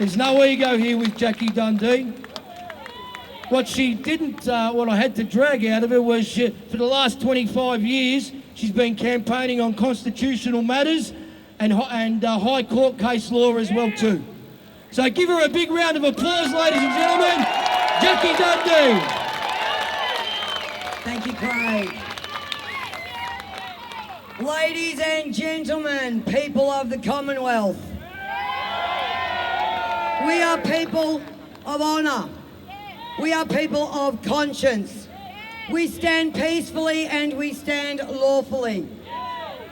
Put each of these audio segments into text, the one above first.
There's no ego here with Jacquie Dundee. What she didn't, what I had to drag out of her was for the last 25 years, she's been campaigning on constitutional matters and High Court case law as well too. So give her a big round of applause, ladies and gentlemen. Jacquie Dundee. Thank you, Craig. Ladies and gentlemen, people of the Commonwealth, we are people of honour. We are people of conscience. We stand peacefully and we stand lawfully.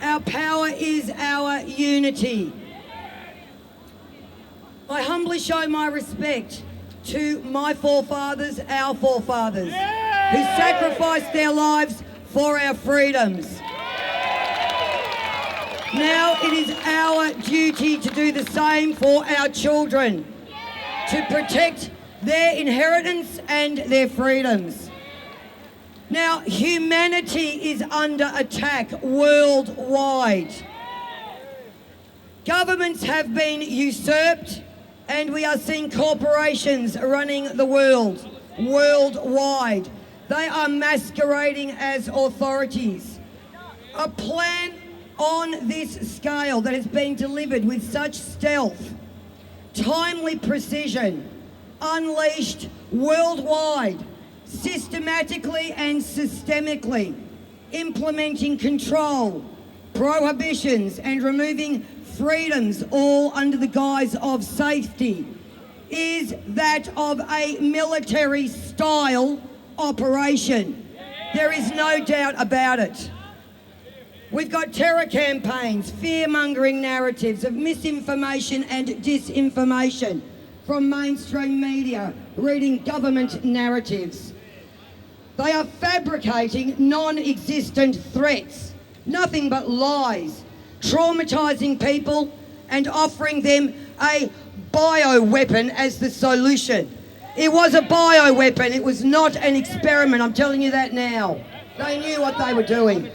Our power is our unity. I humbly show my respect to my forefathers, our forefathers, who sacrificed their lives for our freedoms. Now it is our duty to do the same for our children, to protect their inheritance and their freedoms. Now, humanity is under attack worldwide. Governments have been usurped, and we are seeing corporations running the world, worldwide. They are masquerading as authorities. A plan on this scale that has been delivered with such stealth, timely precision, unleashed worldwide, systematically and systemically, implementing control, prohibitions and removing freedoms, all under the guise of safety, is that of a military-style operation. There is no doubt about it. We've got terror campaigns, fear-mongering narratives of misinformation and disinformation from mainstream media, reading government narratives. They are fabricating non-existent threats, nothing but lies, traumatising people and offering them a bioweapon as the solution. It was a bioweapon, it was not an experiment, I'm telling you that now. They knew what they were doing.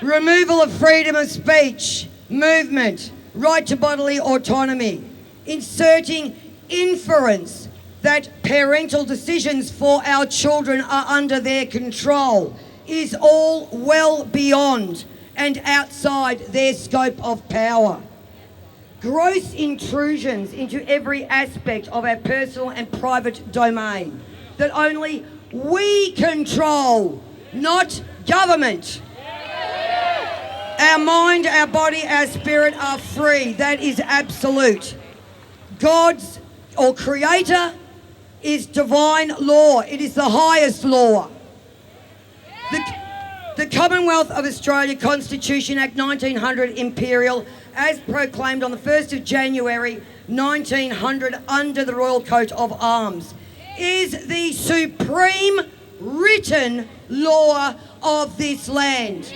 Removal of freedom of speech, movement, right to bodily autonomy, inserting inference that parental decisions for our children are under their control is all well beyond and outside their scope of power. Gross intrusions into every aspect of our personal and private domain that only we control, not government. Our mind, our body, our spirit are free. That is absolute. God's or Creator is divine law. It is the highest law. The Commonwealth of Australia Constitution Act 1900 Imperial, as proclaimed on the 1st of January 1900 under the Royal Coat of Arms, is the supreme written law of this land.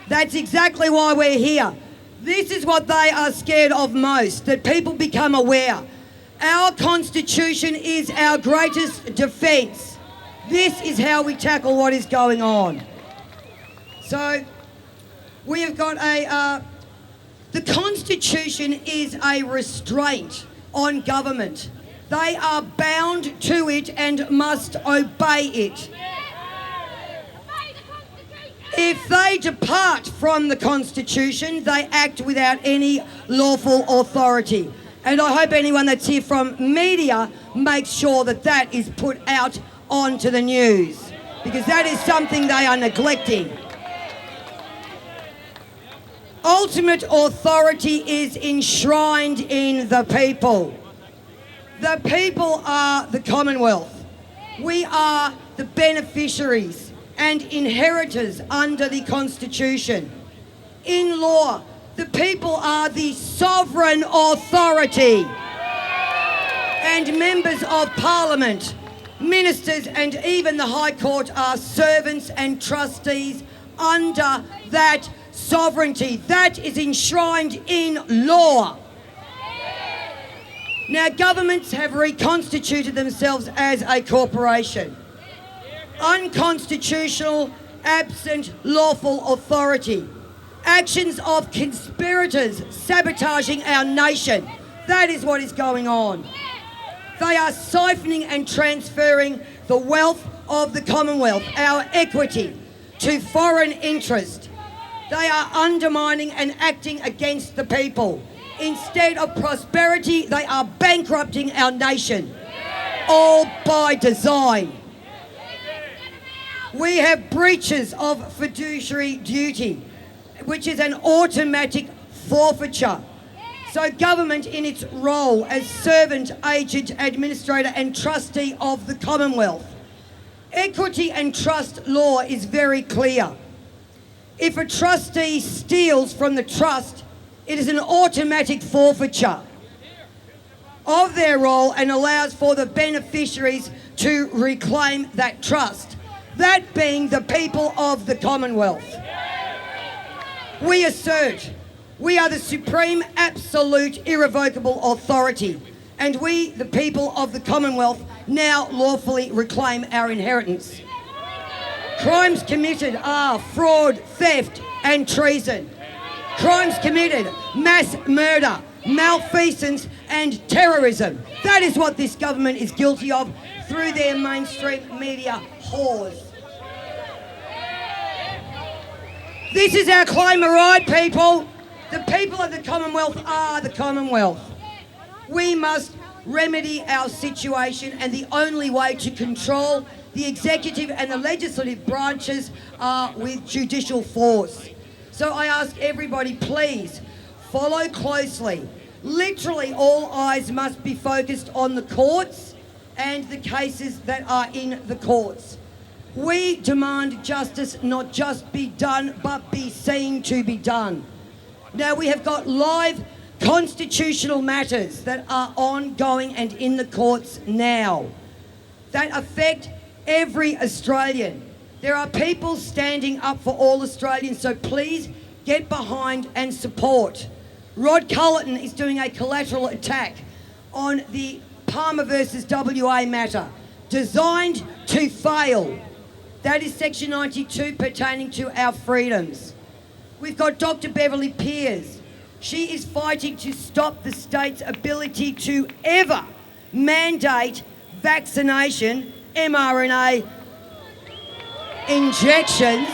That's exactly why we're here. This is what they are scared of most, that people become aware. Our Constitution is our greatest defence. This is how we tackle what is going on. So, we have got the Constitution is a restraint on government. They are bound to it and must obey it. If they depart from the Constitution, they act without any lawful authority. And I hope anyone that's here from media makes sure that that is put out onto the news, because that is something they are neglecting. Ultimate authority is enshrined in the people. The people are the Commonwealth. We are the beneficiaries and inheritors under the Constitution. In law, the people are the sovereign authority. And members of Parliament, ministers and even the High Court are servants and trustees under that sovereignty. That is enshrined in law. Now, governments have reconstituted themselves as a corporation. Unconstitutional, absent lawful authority. actions of conspirators sabotaging our nation. That is what is going on. They are siphoning and transferring the wealth of the Commonwealth, our equity, to foreign interest. They are undermining and acting against the people. Instead of prosperity, they are bankrupting our nation, all by design. We have breaches of fiduciary duty, which is an automatic forfeiture. So government, in its role as servant, agent, administrator and trustee of the Commonwealth. Equity and trust law is very clear. If a trustee steals from the trust, it is an automatic forfeiture of their role and allows for the beneficiaries to reclaim that trust, that being the people of the Commonwealth. We assert we are the supreme, absolute, irrevocable authority, and we, the people of the Commonwealth, now lawfully reclaim our inheritance. Crimes committed are fraud, theft and treason. Crimes committed, mass murder, malfeasance and terrorism. That is what this government is guilty of through their mainstream media whores. This is our claim of right, people. The people of the Commonwealth are the Commonwealth. We must remedy our situation, and the only way to control the executive and the legislative branches are with judicial force. So I ask everybody, please follow closely. Literally all eyes must be focused on the courts and the cases that are in the courts. We demand justice not just be done, but be seen to be done. Now, we have got live constitutional matters that are ongoing and in the courts now that affect every Australian. There are people standing up for all Australians, so please get behind and support. Rod Culleton is doing a collateral attack on the Palmer versus WA matter, designed to fail. That is Section 92 pertaining to our freedoms. We've got Dr. Beverly Pearce. She is fighting to stop the state's ability to ever mandate vaccination, mRNA injections,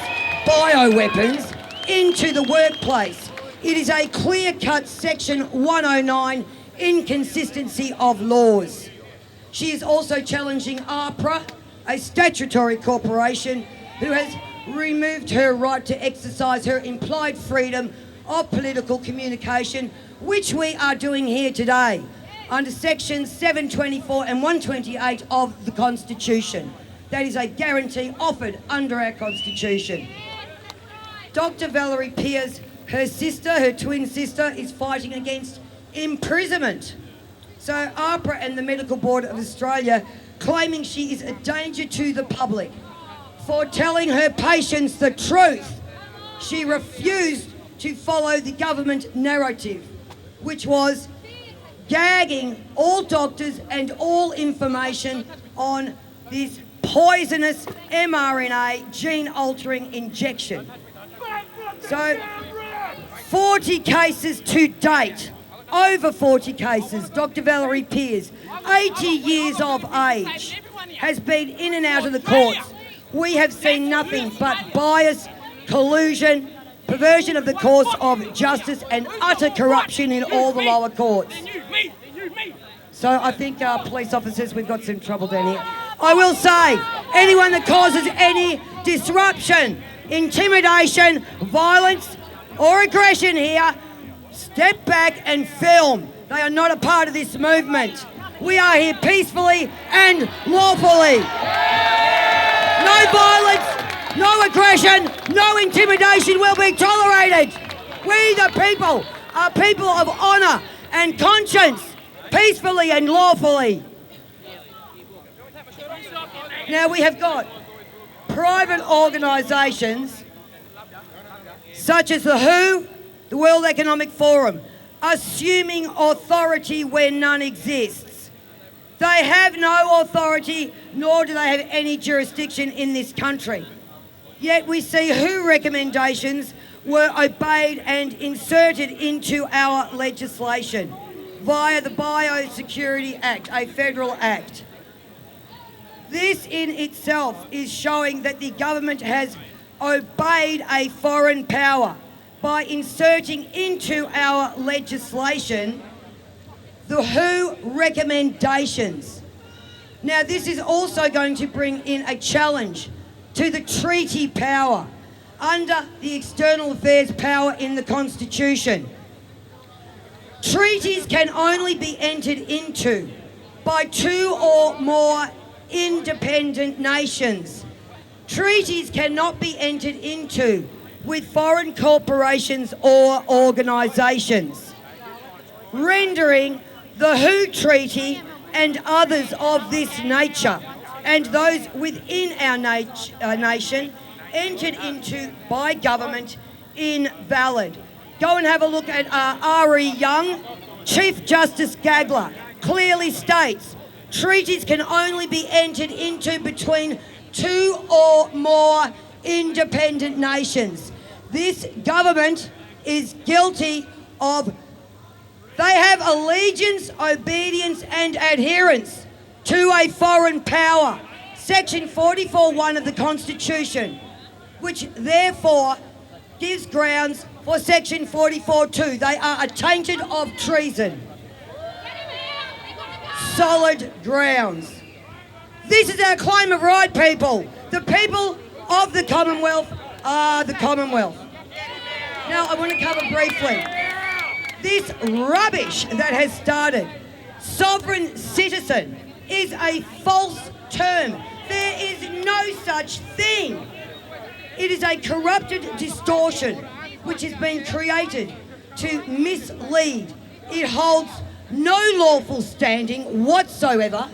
bioweapons into the workplace. It is a clear-cut Section 109 inconsistency of laws. She is also challenging APRA, a statutory corporation who has removed her right to exercise her implied freedom of political communication, which we are doing here today under sections 724 and 128 of the Constitution. That is a guarantee offered under our Constitution. Dr. Valerie Pearce, her sister, her twin sister, is fighting against imprisonment. So APRA and the Medical Board of Australia claiming she is a danger to the public for telling her patients the truth. She refused to follow the government narrative, which was gagging all doctors and all information on this poisonous mRNA gene-altering injection. So, 40 cases to date, over 40 cases. Dr. Valerie Pearce, 80 years of age, has been in and out of the courts. We have seen nothing but bias, collusion, perversion of the course of justice and utter corruption in all the lower courts. So I think police officers, we've got some trouble down here. I will say, anyone that causes any disruption, intimidation, violence or aggression here, step back and film. They are not a part of this movement. We are here peacefully and lawfully. No violence, no aggression, no intimidation will be tolerated. We the people are people of honour and conscience, peacefully and lawfully. Now we have got private organisations such as the WHO, the World Economic Forum, assuming authority where none exists. They have no authority, nor do they have any jurisdiction in this country. Yet we see WHO recommendations were obeyed and inserted into our legislation via the Biosecurity Act, a federal act. This in itself is showing that the government has obeyed a foreign power by inserting into our legislation the WHO recommendations. Now, this is also going to bring in a challenge to the treaty power under the external affairs power in the Constitution. Treaties can only be entered into by two or more independent nations. Treaties cannot be entered into with foreign corporations or organisations, rendering the WHO Treaty and others of this nature and those within our nation entered into by government invalid. Go and have a look at R.E. Young. Chief Justice Gagler clearly states treaties can only be entered into between two or more independent nations. This government is guilty of, they have allegiance, obedience and adherence to a foreign power. Section 44(1) of the Constitution, which therefore gives grounds for Section 44(2). They are attainted of treason. Solid grounds. This is our claim of right, people. The people of the Commonwealth are the Commonwealth. Now, I want to cover briefly this rubbish that has started. Sovereign citizen is a false term. There is no such thing. It is a corrupted distortion which has been created to mislead. It holds no lawful standing whatsoever.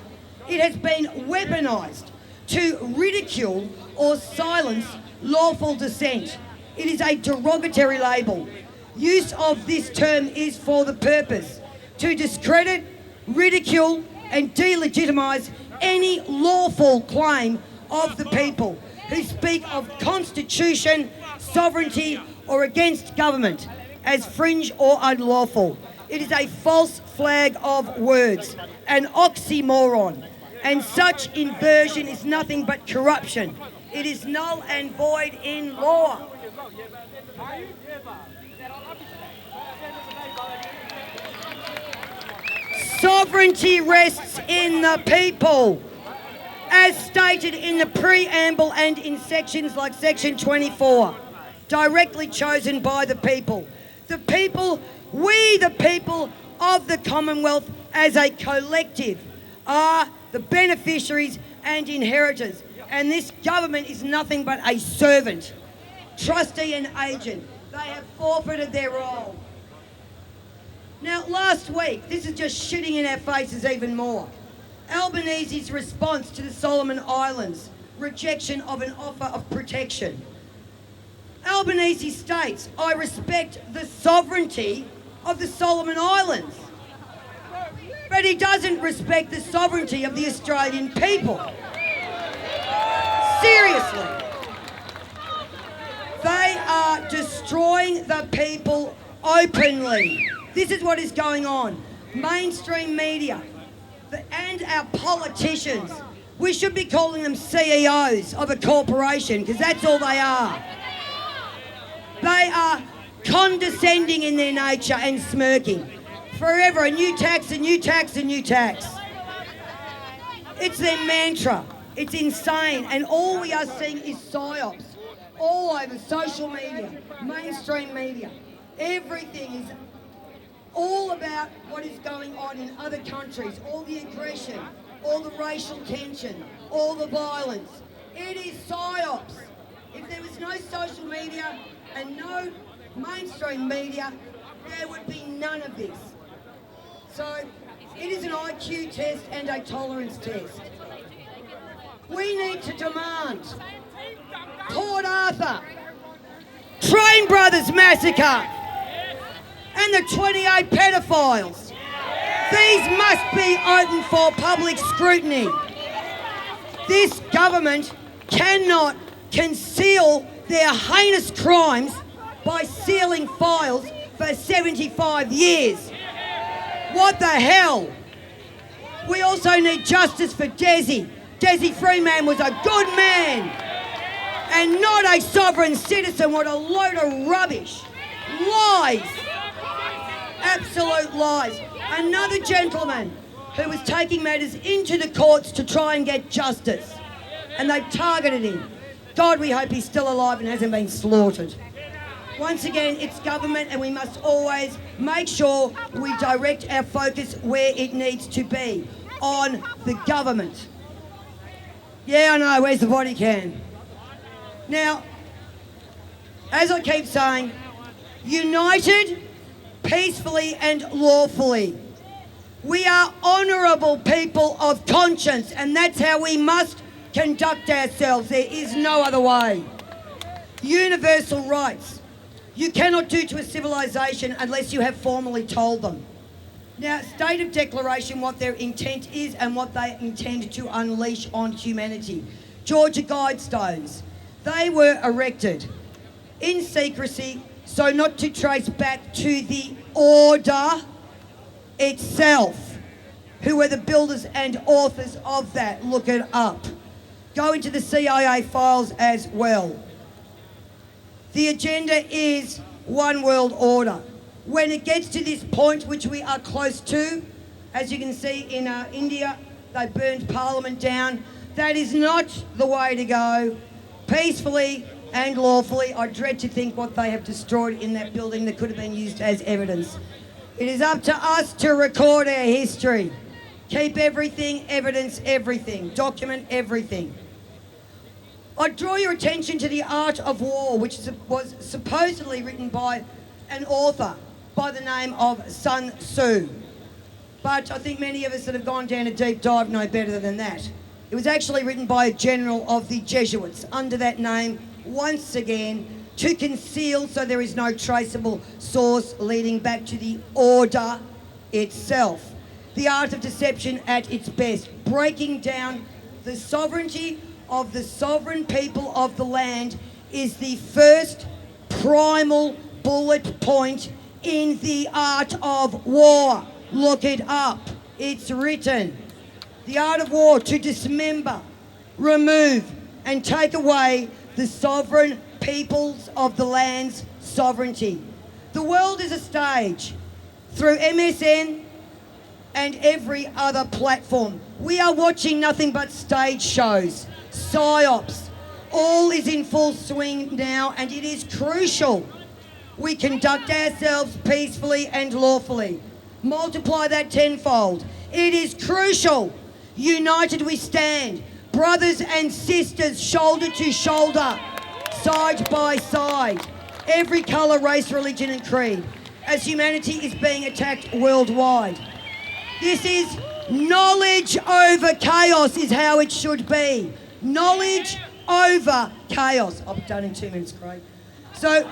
It has been weaponised to ridicule or silence lawful dissent. It is a derogatory label. Use of this term is for the purpose to discredit, ridicule and delegitimise any lawful claim of the people who speak of constitution, sovereignty or against government as fringe or unlawful. It is a false flag of words, an oxymoron, and such inversion is nothing but corruption. It is null and void in law. Sovereignty rests in the people, as stated in the preamble and in sections like Section 24, directly chosen by the people. The people, we the people of the Commonwealth as a collective are the beneficiaries and inheritors, and this government is nothing but a servant, trustee and agent. They have forfeited their role. Now, last week, this is just shitting in our faces even more. Albanese's response to the Solomon Islands' rejection of an offer of protection. Albanese states, I respect the sovereignty of the Solomon Islands. But he doesn't respect the sovereignty of the Australian people. Seriously. They are destroying the people openly. This is what is going on. Mainstream media and our politicians, we should be calling them CEOs of a corporation because that's all they are. They are condescending in their nature and smirking. Forever a new tax, a new tax, a new tax. It's their mantra. It's insane. And all we are seeing is psyops all over social media, mainstream media. Everything is all about what is going on in other countries, all the aggression, all the racial tension, all the violence. It is psyops. If there was no social media and no mainstream media, there would be none of this. So it is an IQ test and a tolerance test. We need to demand Port Arthur, Train Brothers massacre, and the 28 pedophiles. These must be open for public scrutiny. This government cannot conceal their heinous crimes by sealing files for 75 years. What the hell? We also need justice for Desi. Desi Freeman was a good man and not a sovereign citizen. What a load of rubbish. Lies. Absolute lies. Another gentleman who was taking matters into the courts to try and get justice. And they've targeted him. God, we hope he's still alive and hasn't been slaughtered. Once again, it's government, and we must always make sure we direct our focus where it needs to be, on the government. Yeah, I know, where's the body can? Now, as I keep saying, united, peacefully and lawfully. We are honourable people of conscience, and that's how we must conduct ourselves. There is no other way. Universal rights. You cannot do to a civilization unless you have formally told them. Now, state of declaration, what their intent is and what they intend to unleash on humanity. Georgia Guidestones. They were erected in secrecy, so not to trace back to the order itself. Who were the builders and authors of that? Look it up. Go into the CIA files as well. The agenda is one world order. When it gets to this point, which we are close to, as you can see in India, they burned Parliament down. That is not the way to go. Peacefully and lawfully. I dread to think what they have destroyed in that building that could have been used as evidence. It is up to us to record our history. Keep everything, evidence everything, document everything. I draw your attention to The Art of War, which was supposedly written by an author by the name of Sun Tzu. But I think many of us that have gone down a deep dive know better than that. It was actually written by a general of the Jesuits under that name, once again, to conceal so there is no traceable source leading back to the order itself. The art of deception at its best, breaking down the sovereignty of the sovereign people of the land is the first primal bullet point in the art of war. Look it up. It's written. The art of war, to dismember, remove and take away the sovereign peoples of the land's sovereignty. The world is a stage. Through MSN and every other platform, we are watching nothing but stage shows, psyops. All is in full swing now, and it is crucial we conduct ourselves peacefully and lawfully. Multiply that tenfold. It is crucial. United we stand, brothers and sisters, shoulder to shoulder, side by side, every colour, race, religion and creed, as humanity is being attacked worldwide. This is knowledge over chaos is how it should be. Knowledge over chaos. I'll be done in 2 minutes, Craig. So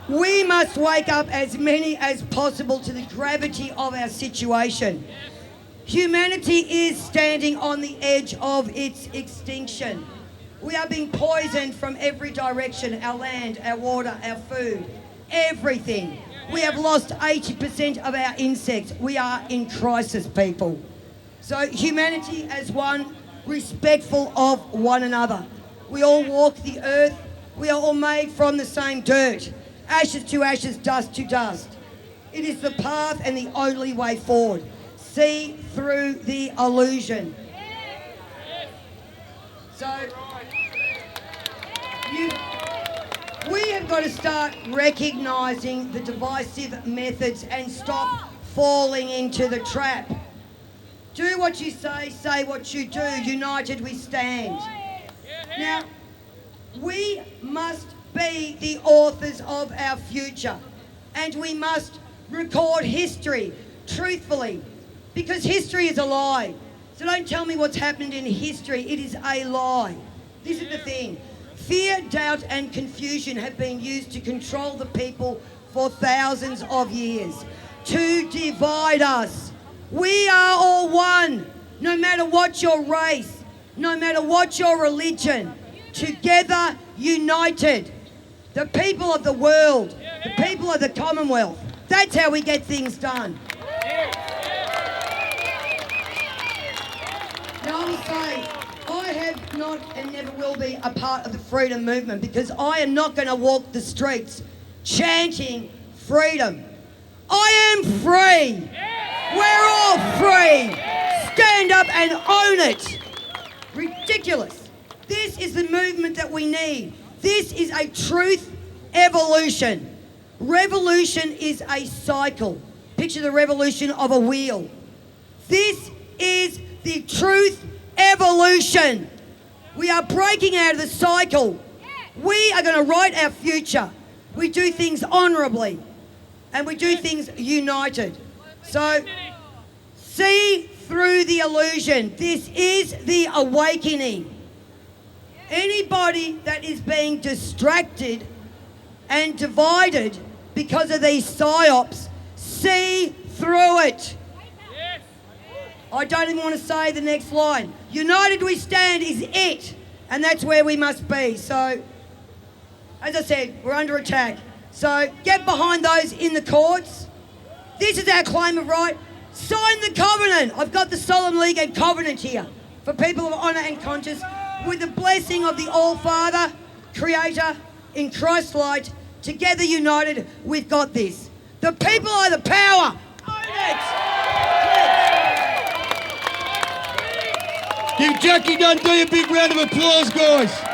we must wake up as many as possible to the gravity of our situation. Humanity is standing on the edge of its extinction. We are being poisoned from every direction, our land, our water, our food, everything. We have lost 80% of our insects. We are in crisis, people. So humanity as one, respectful of one another. We all walk the earth. We are all made from the same dirt. Ashes to ashes, dust to dust. It is the path and the only way forward. See through the illusion. So, we have got to start recognising the divisive methods and stop falling into the trap. Do what you say what you do. United we stand. Now, we must be the authors of our future, and we must record history truthfully, because history is a lie. So don't tell me what's happened in history. It is a lie. This is the thing. Fear, doubt and confusion have been used to control the people for thousands of years, to divide us. We are all one, no matter what your race, no matter what your religion, together, united. the people of the world, the people of the Commonwealth. That's how we get things done. Now I will say, I have not and never will be a part of the freedom movement because I am not going to walk the streets chanting freedom. I am free. We're all free. Stand up and own it. Ridiculous. This is the movement that we need. This is a truth evolution. Revolution is a cycle. Picture the revolution of a wheel. This is the truth evolution. We are breaking out of the cycle. We are going to write our future. We do things honourably and we do things united. So, see through the illusion. This is the awakening. Anybody that is being distracted and divided because of these psyops, see through it. I don't even want to say the next line. United we stand is it, and that's where we must be. So, as I said, we're under attack. So get behind those in the courts. This is our claim of right. Sign the covenant. I've got the solemn league and covenant here for people of honour and conscience. With the blessing of the All-Father, Creator, in Christ's light, together united, we've got this. The people are the power. Own it. Give Jacquie Dundee a big round of applause, guys.